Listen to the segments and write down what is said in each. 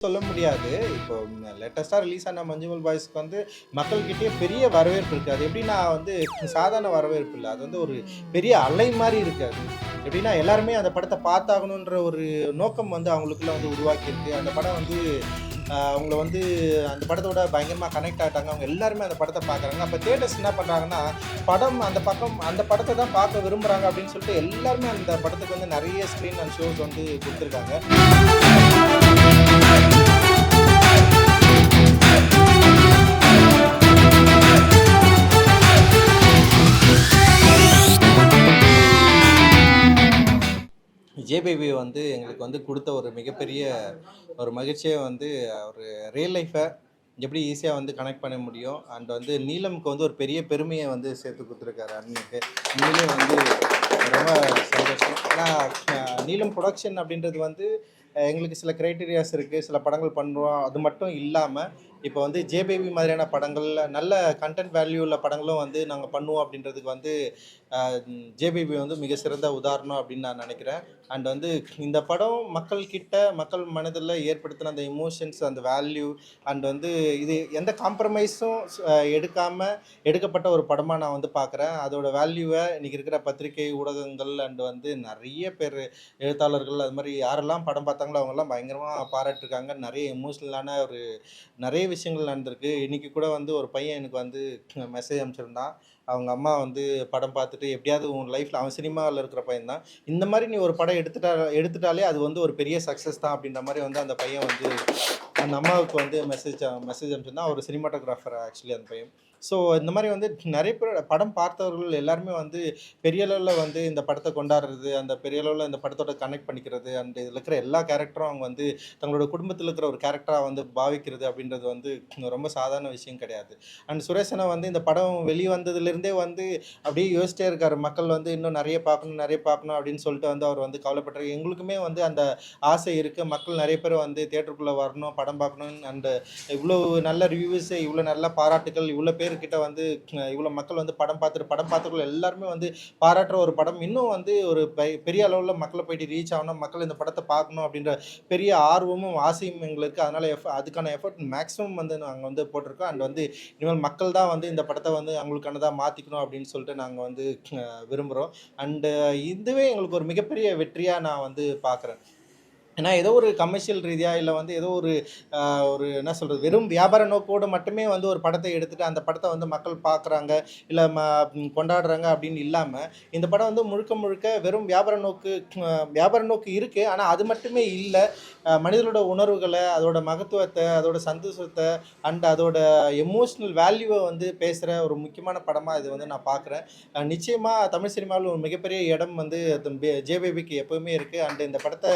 சொல்ல முடியாது. இப்போ லேட்டஸ்ட்டா ரிலீஸ் ஆன மஞ்சுமல் பாய்ஸ்க்கு வந்து மக்கள்கிட்டயே பெரிய வரவேற்பு இருக்கு. அது எப்படின்னா வந்து சாதாரண வரவேற்பு இல்ல. அது வந்து ஒரு பெரிய அலை மாரி இருக்கு அது. எப்படின்னா எல்லாருமே அந்த படத்த பார்த்தாகணுன்ற ஒரு நோக்கம் வந்து அவங்களுக்குள்ள வந்து உருவாக்கியிருக்கு. அந்த படம் வந்து அவங்கள வந்து அந்த படத்தோட பயங்கரமா கனெக்ட் ஆயிட்டாங்க. அவங்க எல்லாருமே அந்த படத்த பார்க்குறாங்க. அப்ப தியேட்டர்ஸ் என்ன பண்றாங்கன்னா, படம் அந்த பக்கம் அந்த படத்த தான் பார்க்க விரும்புறாங்க அப்படின்னு சொல்லிட்டு எல்லாருமே அந்த படத்துக்கு வந்து நெறைய ஸ்க்ரீன் அண்ட் ஷோஸ் வந்து குடுத்துருக்காங்க. பேபி வந்து எங்களுக்கு வந்து குடுத்த ஒரு மிகப்பெரிய ஒரு மகிழ்ச்சியே வந்து ஒரு ரியல் லைஃப எப்படி ஈஸியா வந்து கனெக்ட் பண்ண முடியும். அண்ட் வந்து நீலம்க்கு வந்து ஒரு பெரிய பெருமைய வந்து சேர்த்து குடுத்துருக்காரு அண்ணனுக்கு. உண்மையிலேயே வந்து ரொம்ப சந்தோஷம். ஏன்னா நீலம் புரொடக்ஷன் அப்படின்றது வந்து எங்களுக்கு சில கிரைட்டீரியாஸ் இருக்கு. சில படங்கள் பண்றோம். அது மட்டும் இல்லாம, இப்போ வந்து பேபி மாதிரியான படங்கள்ல நல்ல கன்டென்ட் வேல்யூ உள்ள படங்களும் வந்து நாங்க பண்ணுவோம் அப்படின்றதுக்கு வந்து அ பேபி வந்து மிக சிறந்த உதாரணம் அப்படின்னு நான் நினைக்கிறேன். அண்ட் வந்து இந்த படம் மக்கள் கிட்ட, மக்கள் மனதில ஏற்படுத்தின அந்த எமோஷன்ஸ், அந்த வேல்யூ அண்ட் வந்து இது எந்த காம்ப்ரமைஸும் எடுக்காம எடுக்கப்பட்ட ஒரு படமா நான் வந்து பார்க்குறேன். அதோட வேல்யூவ இன்னைக்கு இருக்கிற பத்திரிகை, ஊடகங்கள் அண்ட் வந்து நெறைய பேரு எழுத்தாளர்கள் அது மாரி யாரெல்லாம் படம் பார்த்தாங்களோ அவங்கலாம் பயங்கரமா பாராட்டிருக்காங்க. நெறைய எமோஷனலான ஒரு நெறைய விஷயங்கள் நடந்திருக்கு. இன்னைக்கு கூட வந்து ஒரு பையன் எனக்கு வந்து மெசேஜ் அனுப்பிச்சிருந்தான். அவங்க அம்மா வந்து படம் பார்த்துட்டு எப்படியாவது உன் லைஃப்ல அவன் சினிமால இருக்கிற பையன் தான். இந்த மாரி நீ ஒரு படம் எடுத்துட்டாலே அது வந்து ஒரு பெரிய சக்சஸ் தான் அப்படின்ற மாரி வந்து அந்த பையன் வந்து அந்த அம்மாவுக்கு வந்து மெசேஜ் அனுப்பிச்சிருந்தான். ஒரு சினிமாட்டோகிராஃபர் ஆக்சுவலி அந்த பையன். ஸோ இந்த மாரி வந்து நெறைய பேர் படம் பார்த்தவர்கள் எல்லாருமே வந்து பெரிய அளவுல வந்து இந்த படத்த கொண்டாடுறது, அந்த பெரிய அளவுல இந்த படத்தோட கனெக்ட் பண்ணிக்கிறது, அண்ட் இதில இருக்கிற எல்லா கேரக்டரும் அவங்க வந்து தங்களோட குடும்பத்தில இருக்கிற ஒரு கேரக்டரா வந்து பாவிக்கிறது அப்படின்றது வந்து ரொம்ப சாதாரண விஷயம் கிடையாது. அண்ட் சுரேஷ் அண்ணா வந்து இந்த படம் வெளிவந்ததிலிருந்தே வந்து அப்படியே யோசிச்சிட்டே இருக்காரு. மக்கள் வந்து இன்னும் நெறைய பார்க்கணும் அப்படின்னு சொல்லிட்டு வந்து அவர் வந்து கவலைப்பட்டாரு. எங்களுக்குமே வந்து அந்த ஆசை இருக்கு. மக்கள் நெறைய பேர் வந்து தியேட்டருக்குள்ள வரணும், படம் பார்க்கணும் அண்ட் இவ்ளோ நல்ல ரிவ்யூஸ், இவ்ளோ நல்ல பாராட்டுக்கள், இவ்ளோ பேர்கிட்ட வந்து இவ்ளோ மக்கள் வந்து படம் பார்த்தவர்கள் எல்லாருமே வந்து பாராட்டுற ஒரு படம் இன்னும் வந்து ஒரு பெரிய அளவுல மக்கள போயிட்டு ரீச் ஆகணும். மக்கள் இந்த படத்த பார்க்கணும் அப்படின்ற பெரிய ஆர்வமும், ஆசையும் எங்களுக்கு இருக்கு. அதனால அதுக்கான எஃபோர்ட் மேக்ஸிமம் வந்து நாங்க வந்து போட்டிருக்கோம். அண்ட் வந்து இனிமேல் மக்கள் தான் வந்து இந்த படத்த வந்து அவங்களுக்கானதா மாத்திக்கணும் அப்படின்னு சொல்லிட்டு நாங்க வந்து விரும்புறோம். அண்ட் இதுவே எங்களுக்கு ஒரு மிகப்பெரிய வெற்றியா நான் வந்து பார்க்குறேன். ஏன்னா, ஏதோ ஒரு கமர்ஷியல் ரீதியா இல்ல வந்து ஏதோ ஒரு ஒரு என்ன சொல்றது, வெறும் வியாபார நோக்கோட மட்டுமே வந்து ஒரு படத்த எடுத்துட்டு, அந்த படத்த வந்து மக்கள் பார்க்குறாங்க, இல்ல கொண்டாடுறாங்க அப்படின்னு இல்லாம, இந்த படம் வந்து முழுக்க முழுக்க வெறும் வியாபார நோக்கு இருக்கு. ஆனா அது மட்டுமே இல்ல. மனிதர்களோட உணர்வுகள, அதோட மகத்துவத்த, அதோட சந்தோஷத்த அண்ட் அதோட எமோஷனல் வேல்யூவ வந்து பேசுற ஒரு முக்கியமான படமா இது வந்து நான் பார்க்குறேன். நிச்சயமா தமிழ் சினிமாவுல ஒரு மிகப்பெரிய இடம் வந்து பேபிக்கு எப்பவுமே இருக்கு. அண்ட் இந்த படத்த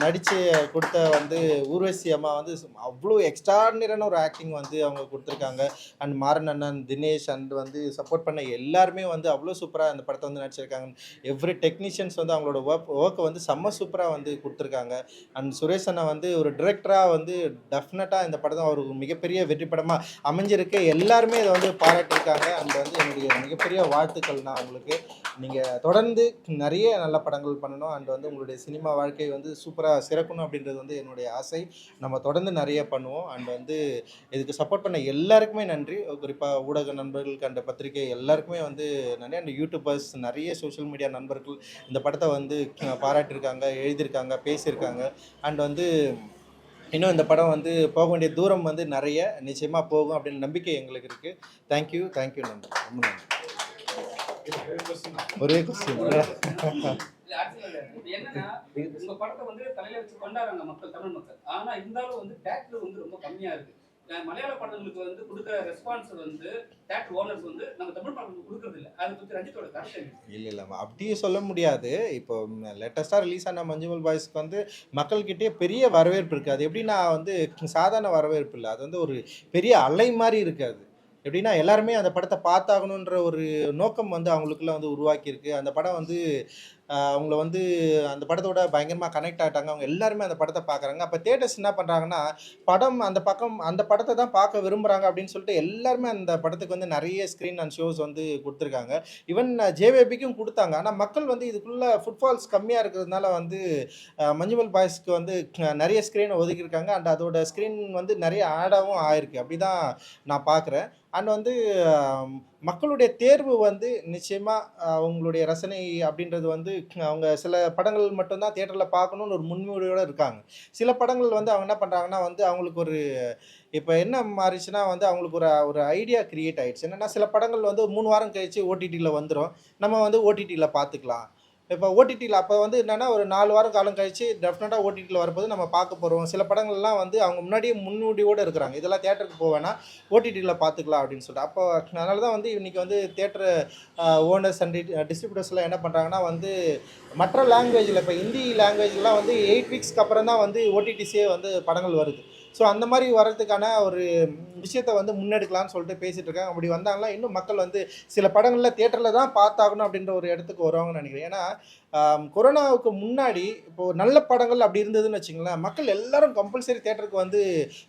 நடிச்சு குடுத்த வந்து ஊர்வசி அம்மா வந்து அவ்ளோ எக்ஸ்ட்ரார்டினரியான ஒரு ஆக்டிங் வந்து அவங்க குடுத்துருக்காங்க. அண்ட் மாறன் அண்ணன், தினேஷ் அண்ட் வந்து சப்போர்ட் பண்ண எல்லாருமே வந்து அவ்ளோ சூப்பரா அந்த படத்த வந்து நடிச்சிருக்காங்க. எவ்ரி டெக்னீஷியன்ஸ் வந்து அவங்களோட வொர்க்க வந்து செம்ம சூப்பரா வந்து குடுத்துருக்காங்க. அண்ட் சுரேஷ் அண்ணா வந்து ஒரு டைரக்டரா வந்து டெஃபினட்டா இந்த படம் ஒரு மிகப்பெரிய வெற்றி படமா அமைஞ்சிருக்கு. எல்லாருமே இத வந்து பாராட்டியிருக்காங்க. அண்ட் வந்து என்னுடைய மிகப்பெரிய வாழ்த்துக்கள்ண்ணா உங்களுக்கு. நீங்க தொடர்ந்து நெறைய நல்ல படங்கள் பண்ணணும். அண்ட் வந்து உங்களுடைய சினிமா வாழ்க்கை வந்து சூப்பரா சிறக்கணும் அப்படின்றது வந்து என்னுடைய ஆசை. நம்ம தொடர்ந்து நெறைய பண்ணுவோம். அண்ட் வந்து இதுக்கு சப்போர்ட் பண்ண எல்லாருக்குமே நன்றி. குறிப்பா ஊடக நண்பர்களுக்கு அண்ட் பத்திரிகை எல்லாருக்குமே வந்து நன்றி. அண்ட் யூடியூபர்ஸ் நெறைய சோஷியல் மீடியா நண்பர்கள் இந்த படத்த வந்து பாராட்டியிருக்காங்க, எழுதியிருக்காங்க, பேசியிருக்காங்க. அண்ட் வந்து இன்னும் இந்த படம் வந்து போக வேண்டிய தூரம் வந்து நெறைய நிச்சயமா போகும் அப்படின்னு நம்பிக்கை எங்களுக்கு இருக்கு. தேங்க் யூ நண்பர். ரொம்ப நன்றி. ஒரே கொஸ்டின். இல்ல அரசியல் இல்ல. இது என்னன்னா, உங்க படத்த வந்து தலையில வச்சு கொண்டாடுறாங்க மக்கள், தமிழ் மக்கள். ஆனா இருந்தாலும் வந்து தியேட்டர் வந்து ரொம்ப கம்மியா இருக்கு. மலையாள படங்களுக்கு வந்து குடுக்குற ரெஸ்பான்ஸ் வந்து தியேட்டர் ஓனர்ஸ் வந்து நம்ம தமிழ் படங்களுக்கு குடுக்குறது இல்ல. அத பத்தி ரஞ்சித்தோட கருத்து என்ன? இல்ல. அப்படியே சொல்ல முடியாது. இப்போ லேட்டஸ்ட்டா ரிலீஸ் ஆன மஞ்சுமல் பாய்ஸ்க்கு வந்து மக்கள்கிட்டயே பெரிய வரவேற்பு இருக்கு. அது எப்படின்னா வந்து சாதாரண வரவேற்பு இல்ல. அது வந்து ஒரு பெரிய அலை மாரி இருக்கு அது. எப்படின்னா எல்லாருமே அந்த படத்த பார்த்தாகணுன்ற ஒரு நோக்கம் வந்து அவங்களுக்குள்ள வந்து உருவாக்கியிருக்கு. அந்த படம் வந்து அவங்கள வந்து அந்த படத்தோட பயங்கரமாக கனெக்ட் ஆகிட்டாங்க. அவங்க எல்லாருமே அந்த படத்தை பார்க்குறாங்க. அப்போ தியேட்டர்ஸ் என்ன பண்ணுறாங்கன்னா, அந்த படத்தை தான் பார்க்க விரும்புகிறாங்க அப்படின்னு சொல்லிட்டு எல்லாருமே அந்த படத்துக்கு வந்து நிறைய ஸ்க்ரீன் அண்ட் ஷோஸ் வந்து கொடுத்துருக்காங்க. ஈவன் ஜேவேபிக்கும் குடுத்தாங்க. ஆனா மக்கள் வந்து இதுக்குள்ள ஃபுட்ஃபால்ஸ் கம்மியா இருக்கிறதுனால வந்து மஞ்சுமல் பாய்ஸ்க்கு வந்து நெறைய ஸ்க்ரீன ஒதுக்கியிருக்காங்க. அண்ட் அதோட ஸ்க்ரீன் வந்து நெறைய ஆடாவும் ஆயிருக்கு. அப்படிதான் நான் பார்க்குறேன். அண்ட் வந்து அம் மக்களுடைய தேர்வு வந்து நிச்சயமா அவங்களுடைய ரசனை அப்படின்றது வந்து அவங்க சில படங்கள் மட்டும் தான் தியேட்டர்ல பார்க்கணும்னு ஒரு முன்னுரிமையோட இருக்காங்க. சில படங்கள் வந்து அவங்க என்ன பண்றாங்கன்னா வந்து அவங்களுக்கு ஒரு இப்ப என்ன மாறிச்சுன்னா வந்து அவங்களுக்கு ஒரு ஒரு ஐடியா கிரியேட் ஆயிடுச்சு. என்னன்னா சில படங்கள் வந்து 3 வாரம் கழிச்சு ஓடிடில வந்துரும். நம்ம வந்து ஓடிடில பார்த்துக்கலாம். இப்ப ஓடிடில அப்ப வந்து என்னன்னா ஒரு 4 வாரம் காலம் கழிச்சு டெஃபினட்டா ஓடிடில வரப்போது நம்ம பார்க்க போறோம். சில படங்கள்லாம் வந்து அவங்க முன்னாடியே முன்னோடியோட இருக்கிறாங்க. இதெல்லாம் தியேட்டருக்கு போ வேணாம். ஓடிடில பார்த்துக்கலாம் அப்படின்னு சொல்லிட்டு. அப்போ அதனால தான் வந்து இன்னைக்கு வந்து தியேட்டர் ஓனர்ஸ் அண்ட் டிஸ்ட்ரிபியூட்டர்ஸ்லாம் என்ன பண்றாங்கன்னா வந்து மற்ற லாங்குவேஜ்ல இப்ப ஹிந்தி லாங்குவேஜ்லாம் வந்து 8 வீக்ஸ்க்கு அப்புறம் தான் வந்து ஓடிடிஸே வந்து படங்கள் வருது. ஸோ அந்த மாரி வர்றதுக்கான ஒரு விஷயத்த வந்து முன்னெடுக்கலான்னு சொல்லிட்டு பேசிட்டு இருக்காங்க. அப்படி வந்தாங்கன்னா, இன்னும் மக்கள் வந்து சில படங்கள்ல தியேட்டர்ல தான் பார்த்தாகணும் அப்படின்ற ஒரு இடத்துக்கு வருவாங்கன்னு நெனைக்கிறேன். ஏன்னா, கொரோனாவுக்கு முன்னாடி இப்போ நல்ல படங்கள் அப்படி இருந்ததுன்னு வச்சுக்கங்களேன், மக்கள் எல்லாரும் கம்பல்சரி தியேட்டருக்கு வந்து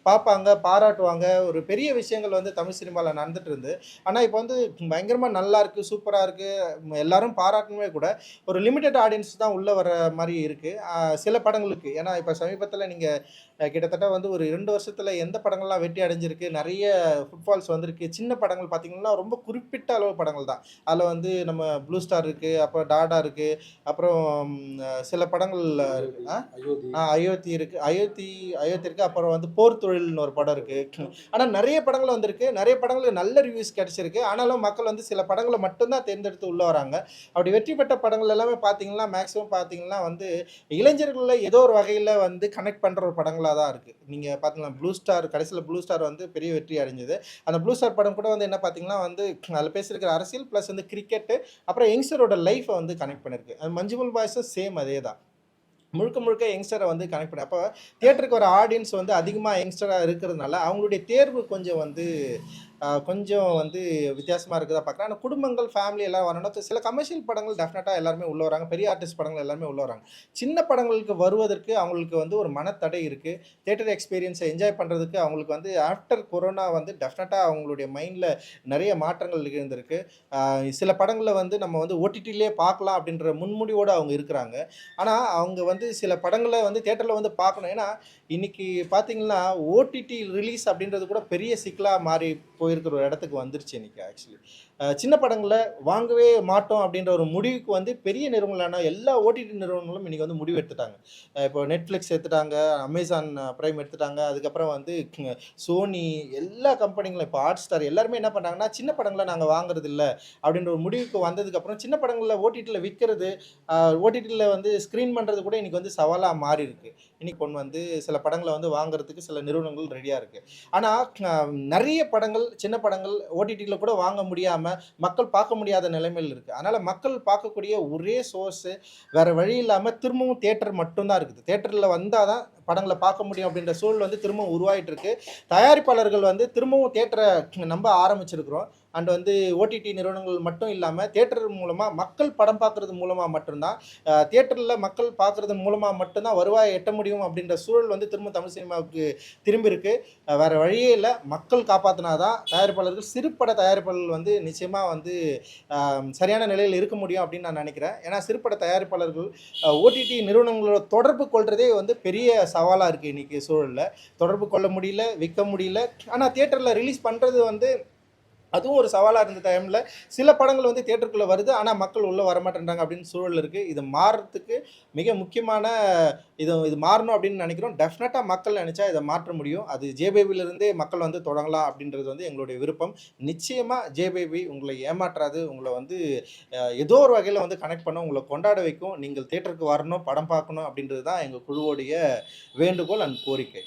பார்ப்பாங்க, பாராட்டுவாங்க. ஒரு பெரிய விஷயங்கள் வந்து தமிழ் சினிமால நடந்துட்டு இருந்து. ஆனா, இப்போ வந்து பயங்கரமா நல்லா இருக்கு, சூப்பரா இருக்கு, எல்லாரும் பாராட்டணுமே கூட, ஒரு லிமிட்டட் ஆடியன்ஸ் தான் உள்ள வர மாரி இருக்கு. சில படங்களுக்கு. ஏன்னா, இப்ப சமீபத்தில நீங்க கிட்டத்தட்ட வந்து ஒரு 2 வருஷத்துல எந்த படங்கள்லாம் வெற்றி அடைஞ்சிருக்கு, நெறைய ஃபுட்ஃபால்ஸ் வந்திருக்கு. சின்ன படங்கள் பார்த்தீங்கன்னா, ரொம்ப குறிப்பிட்ட அளவு படங்கள் தான். அதுல வந்து நம்ம ப்ளூ ஸ்டார் இருக்கு, அப்புறம் டாடா இருக்கு, அப்புறம் சில படங்கள் இருக்கு. அயோத்தி. அயோத்தி இருக்கு. அயோத்தி இருக்கு. அப்புறம் வந்து போர் தொழில்னு ஒரு படம் இருக்கு. ஆனா நெறைய படங்கள் வந்திருக்கு. நெறைய படங்களுக்கு நல்ல ரிவ்யூஸ் கிடைச்சிருக்கு. ஆனாலும் மக்கள் வந்து சில படங்கள மட்டும் தான் தேர்ந்தெடுத்து உள்ள வராங்க. அப்படி வெற்றி பெற்ற படங்கள் எல்லாமே பார்த்தீங்கன்னா, மேக்ஸிமம் பார்த்தீங்கன்னா வந்து இளைஞர்கள ஏதோ ஒரு வகையில வந்து கனெக்ட் பண்ற ஒரு படங்களா தான் இருக்கு. நீங்க பார்த்தீங்கன்னா, ப்ளூ ஸ்டார் கடைசில ப்ளூ ஸ்டார் வந்து பெரிய வெற்றி அடைஞ்சது. அந்த ப்ளூ ஸ்டார் படம் கூட வந்து என்ன பார்த்தீங்கன்னா வந்து, அதில பேசியிருக்கிற அரசியல் பிளஸ் வந்து கிரிக்கெட்டு, அப்புறம் யங்ஸ்டரோட லைஃப வந்து கனெக்ட் பண்ணிருக்கு. அது மஞ்சுமல் பாய்ஸும் சேம் அதே தான். முழுக்க முழுக்க யங்ஸ்டர வந்து கனெக்ட் பண்ணி அப்போ தியேட்டருக்கு வர ஆடியன்ஸ் வந்து அதிகமா யங்ஸ்டரா இருக்கிறதுனால, அவங்களுடைய தேர்வு கொஞ்சம் வந்து கொஞ்சம் வந்து வித்தியாசமா இருக்குதா பார்க்குறேன். ஆனா குடும்பங்கள், ஃபேமிலி எல்லாம் வரணும். சில கமர்ஷியல் படங்கள் டெஃபினட்டா எல்லாருமே உள்ள வராங்க. பெரிய ஆர்டிஸ்ட் படங்கள் எல்லாருமே உள்ள வராங்க. சின்ன படங்களுக்கு வருவதற்கு அவங்களுக்கு வந்து ஒரு மனத்தடை இருக்கு. தியேட்டர் எக்ஸ்பீரியன்ஸ என்ஜாய் பண்றதுக்கு அவங்களுக்கு வந்து ஆஃப்டர் கொரோனா வந்து டெஃபினட்டா அவங்களுடைய மைண்ட்ல நெறைய மாற்றங்கள் நிகழ்ந்திருக்கு. சில படங்கள வந்து நம்ம வந்து ஓடிடிலயே பார்க்கலாம் அப்படின்ற முன்முடிவோட அவங்க இருக்கிறாங்க. ஆனா, அவங்க வந்து சில படங்கள வந்து தியேட்டர்ல வந்து பார்க்கணும். ஏன்னா, இன்னைக்கு பார்த்தீங்கன்னா, ஓடிடி ரிலீஸ் அப்படின்றது கூட பெரிய சிக்கலா மாறி போயிருக்கிற ஒரு இடத்துக்கு வந்துருச்சு இன்னைக்கு ஆக்சுவலி. சின்ன படங்கள வாங்கவே மாட்டோம் அப்படின்ற ஒரு முடிவுக்கு வந்து பெரிய நிறுவனங்களான எல்லா ஓடிடி நிறுவனங்களும் இன்னைக்கு வந்து முடிவு எடுத்துட்டாங்க. இப்போ Netflix எடுத்துட்டாங்க, Amazon Prime எடுத்துட்டாங்க. அதுக்கப்புறம் வந்து Sony எல்லா கம்பெனிங்களும் இப்போ Hotstar எல்லாருமே என்ன பண்றாங்கன்னா, சின்ன படங்கள நாங்க வாங்குறதில்ல அப்படின்ற ஒரு முடிவுக்கு வந்ததுக்கப்புறம், சின்ன படங்கள ஓடிடில விற்கிறது, ஓடிடில வந்து ஸ்க்ரீன் பண்றது கூட இன்னைக்கு வந்து சவாலா மாறியிருக்கு. இன்னைக்கு பொண்ணு வந்து சில படங்கள வந்து வாங்குறதுக்கு சில நிறுவனங்கள் ரெடியா இருக்கு. ஆனா, நெறைய படங்கள், சின்ன படங்கள் ஓடிடில கூட வாங்க முடியாம, மக்கள் பார்க்க முடியாத நிலைமையில இருக்கு. அதனால மக்கள் பார்க்கக்கூடிய ஒரே சோர்ஸு வேற வழி இல்லாம திரும்பவும் தியேட்டர் மட்டும் தான் இருக்குது. தியேட்டர்ல வந்தா தான் படங்கள பார்க்க முடியும் அப்படின்ற சூழல் வந்து திரும்பவும் உருவாயிட்டு இருக்கு. தயாரிப்பாளர்கள் வந்து திரும்பவும் தியேட்டர நம்ப ஆரம்பிச்சிருக்கிறோம். அண்ட் வந்து ஓடிடி நிறுவனங்கள் மட்டும் இல்லாம தியேட்டர் மூலமா மக்கள் படம் பார்க்கறது மூலமா மட்டும் தான் தியேட்டர்ல மக்கள் பார்க்கறது மூலமா மட்டும் தான் வருவாய எட்ட முடியும் அப்படின்ற சூழல் வந்து திரும்ப தமிழ் சினிமாவுக்கு திரும்பி இருக்கு. வேற வழியே இல்ல. மக்கள் காப்பாத்துனா தான் தயாரிப்பாளர்கள், சிறுபட தயாரிப்பாளர்கள் வந்து நிச்சயமா வந்து சரியான நிலையில இருக்க முடியும் அப்படின்னு நான் நினைக்கிறேன். ஏன்னா சிறுபட தயாரிப்பாளர்கள் ஓடிடி நிறுவனங்களோட தொடர்பு கொள்றதே வந்து பெரிய சவாலா இருக்கு இன்னைக்கு சூழல்ல. தொடர்பு கொள்ள முடியல, விற்க முடியல. ஆனா தியேட்டர்ல ரிலீஸ் பண்றது வந்து அதுவும் ஒரு சவாலா இருந்த டைம்ல சில படங்கள் வந்து தியேட்டருக்குள்ள வருது. ஆனா மக்கள் உள்ள வரமாட்டேன்றாங்க அப்படின்னு சூழல் இருக்கு. இது மாறுறதுக்கு மிக முக்கியமான இது மாறணும் அப்படின்னு நினைக்கிறோம். டெஃபினட்டா மக்கள் நினைச்சா இத மாற்ற முடியும். அது ஜேபேபில இருந்தே மக்கள் வந்து தொடங்கலாம் அப்படின்றது வந்து எங்களுடைய விருப்பம். நிச்சயமா ஜேபேபி உங்களை ஏமாற்றாது. உங்கள வந்து ஏதோ ஒரு வகையில வந்து கனெக்ட் பண்ணும். உங்கள கொண்டாட வைக்கும். நீங்கள் தியேட்டருக்கு வரணும், படம் பார்க்கணும் அப்படின்றது தான் எங்க குழுவோடைய வேண்டுகோள் அண்ட் கோரிக்கை.